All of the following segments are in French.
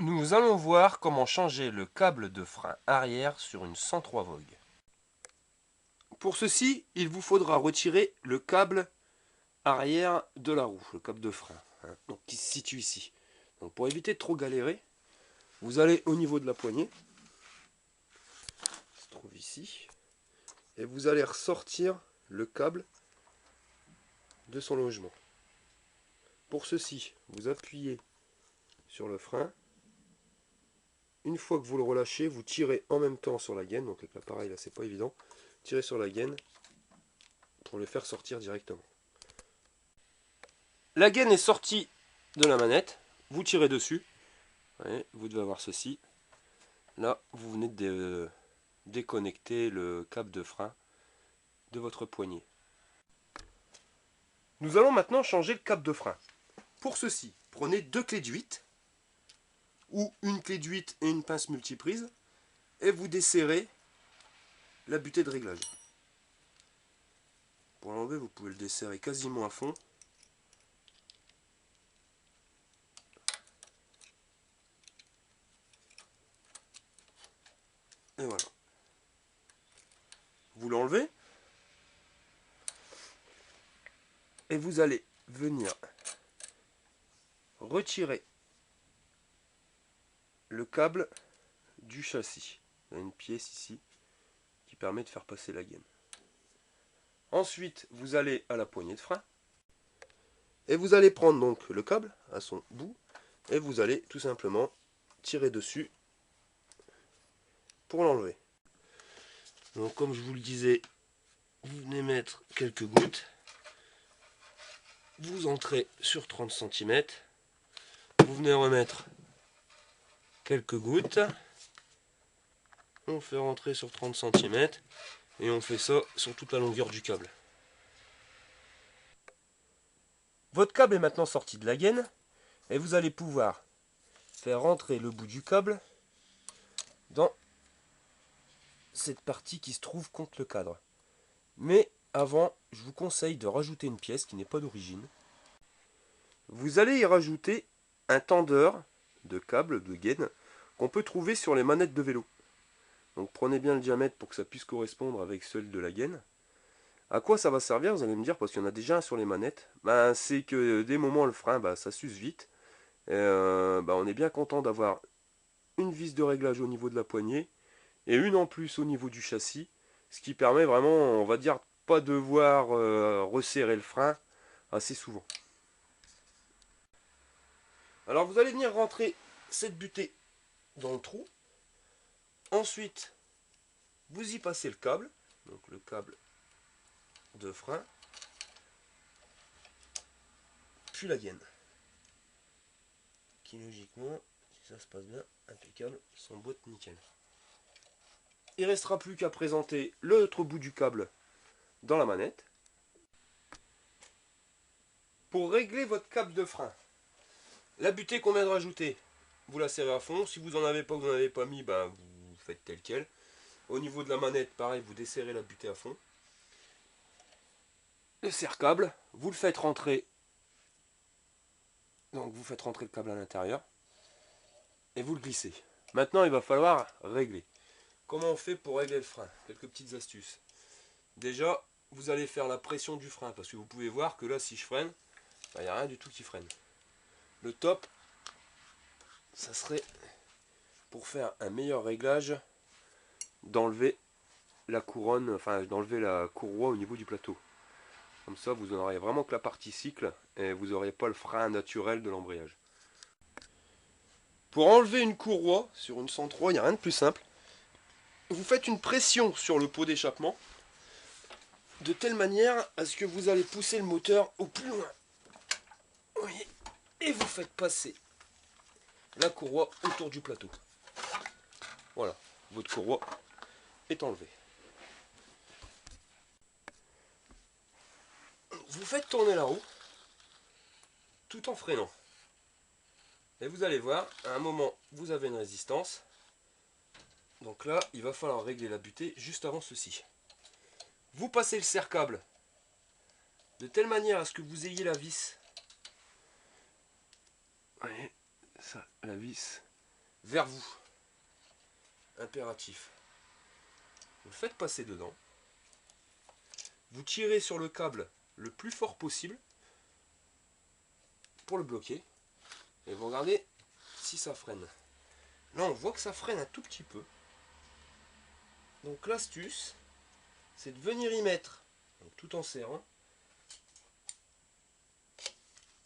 Nous allons voir comment changer le câble de frein arrière sur une 103 Vogue. Pour ceci, il vous faudra retirer le câble arrière de la roue, le câble de frein, donc qui se situe ici. Donc pour éviter de trop galérer, vous allez au niveau de la poignée, qui se trouve ici, et vous allez ressortir le câble de son logement. Pour ceci, vous appuyez sur le frein. Une fois que vous le relâchez, vous tirez en même temps sur la gaine. Donc avec l'appareil là, c'est pas évident. Tirez sur la gaine pour le faire sortir directement. La gaine est sortie de la manette. Vous tirez dessus. Ouais, vous devez avoir ceci. Là, vous venez de déconnecter le câble de frein de votre poignet. Nous allons maintenant changer le câble de frein. Pour ceci, prenez deux clés de 8 ou une clé de 8 et une pince multiprise et vous desserrez la butée de réglage. Pour l'enlever, vous pouvez le desserrer quasiment à fond. Et voilà. Vous l'enlevez et vous allez venir retirer le câble du châssis. Il y a une pièce ici qui permet de faire passer la gaine. Ensuite, vous allez à la poignée de frein et vous allez prendre donc le câble à son bout et vous allez tout simplement tirer dessus pour l'enlever. Donc comme je vous le disais, vous venez mettre quelques gouttes, vous entrez sur 30 cm, vous venez remettre quelques gouttes, on fait rentrer sur 30 cm et on fait ça sur toute la longueur du câble. Votre câble est maintenant sorti de la gaine et vous allez pouvoir faire rentrer le bout du câble dans cette partie qui se trouve contre le cadre. Mais avant, je vous conseille de rajouter une pièce qui n'est pas d'origine. Vous allez y rajouter un tendeur de câble, de gaine, qu'on peut trouver sur les manettes de vélo. Donc prenez bien le diamètre pour que ça puisse correspondre avec celui de la gaine. À quoi ça va servir, vous allez me dire, parce qu'il y en a déjà un sur les manettes. C'est que des moments le frein, ça s'use vite. Et, on est bien content d'avoir une vis de réglage au niveau de la poignée et une en plus au niveau du châssis. Ce qui permet vraiment, on va dire, pas devoir resserrer le frein assez souvent. Alors vous allez venir rentrer cette butée dans le trou. Ensuite, vous y passez le câble, donc le câble de frein, puis la gaine. Qui logiquement, si ça se passe bien, impeccable, s'emboîte nickel. Il ne restera plus qu'à présenter l'autre bout du câble dans la manette. Pour régler votre câble de frein, la butée qu'on vient de rajouter, vous la serrez à fond. Si vous n'en avez pas, vous n'en avez pas mis, vous faites tel quel. Au niveau de la manette, pareil, vous desserrez la butée à fond. Le serre-câble, vous le faites rentrer. Donc vous faites rentrer le câble à l'intérieur. Et vous le glissez. Maintenant, il va falloir régler. Comment on fait pour régler le frein? Quelques petites astuces. Déjà, vous allez faire la pression du frein. Parce que vous pouvez voir que là, si je freine, il n'y a rien du tout qui freine. Le top, ça serait, pour faire un meilleur réglage, d'enlever la couronne, enfin d'enlever la courroie au niveau du plateau. Comme ça, vous n'aurez vraiment que la partie cycle et vous n'aurez pas le frein naturel de l'embrayage. Pour enlever une courroie sur une 103, il n'y a rien de plus simple. Vous faites une pression sur le pot d'échappement de telle manière à ce que vous allez pousser le moteur au plus loin. Oui. Et vous faites passer la courroie autour du plateau. Voilà, votre courroie est enlevée. Vous faites tourner la roue tout en freinant. Et vous allez voir, à un moment, vous avez une résistance. Donc là, il va falloir régler la butée juste avant ceci. Vous passez le serre-câble de telle manière à ce que vous ayez la vis. Voyez, ça, la vis vers vous. Impératif. Vous le faites passer dedans. Vous tirez sur le câble le plus fort possible pour le bloquer. Et vous regardez si ça freine. Là, on voit que ça freine un tout petit peu. Donc l'astuce, c'est de venir y mettre, donc, tout en serrant,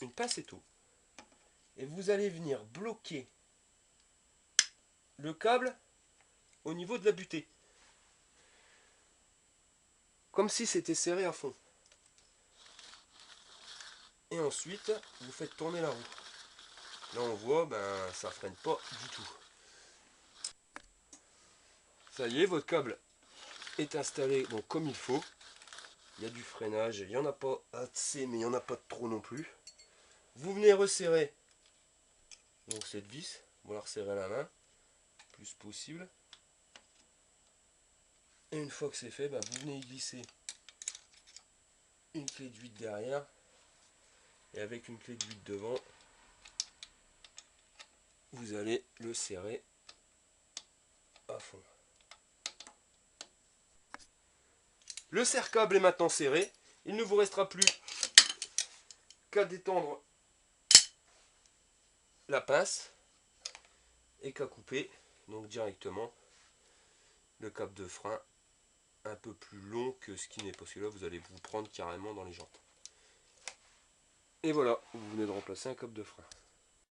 une pincetto. Et vous allez venir bloquer le câble au niveau de la butée. Comme si c'était serré à fond. Et ensuite, vous faites tourner la roue. Là, on voit, ben, ça freine pas du tout. Ça y est, votre câble est installé donc comme il faut. Il y a du freinage, il n'y en a pas assez, mais il n'y en a pas trop non plus. Vous venez resserrer donc cette vis, vous la resserrez à la main, le plus possible. Et une fois que c'est fait, ben, vous venez y glisser une clé de 8 derrière. Et avec une clé de 8 devant, vous allez le serrer à fond. Le serre-câble est maintenant serré. Il ne vous restera plus qu'à détendre la pince et qu'à couper donc directement le câble de frein un peu plus long que ce qui n'est, parce que là vous allez vous prendre carrément dans les jantes. Et voilà, vous venez de remplacer un câble de frein.